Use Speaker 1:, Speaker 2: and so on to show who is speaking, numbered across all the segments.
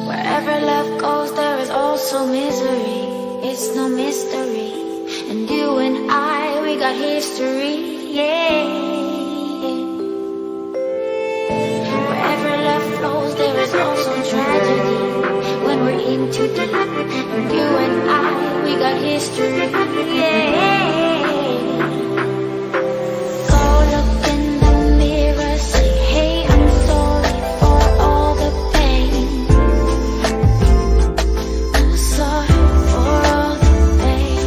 Speaker 1: Wherever love goes, there is also misery. It's no mystery. And you and I, we got history, yeah. Wherever love flows, there is also tragedy. When we're in too deep, and you and I, we got history, yeah. Go look in the mirror, say, hey, I'm sorry for all the pain. I'm sorry for all the pain.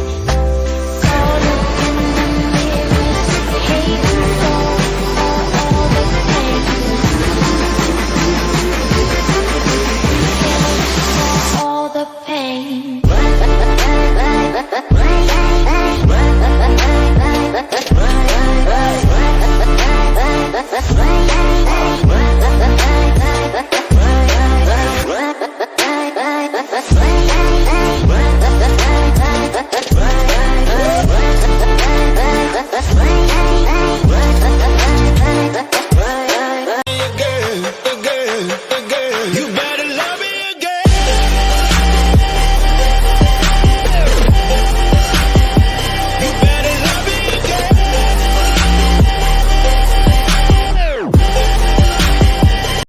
Speaker 1: Go look in the mirror, say, hey, I'm sorry for all the pain. For all the pain. Bye.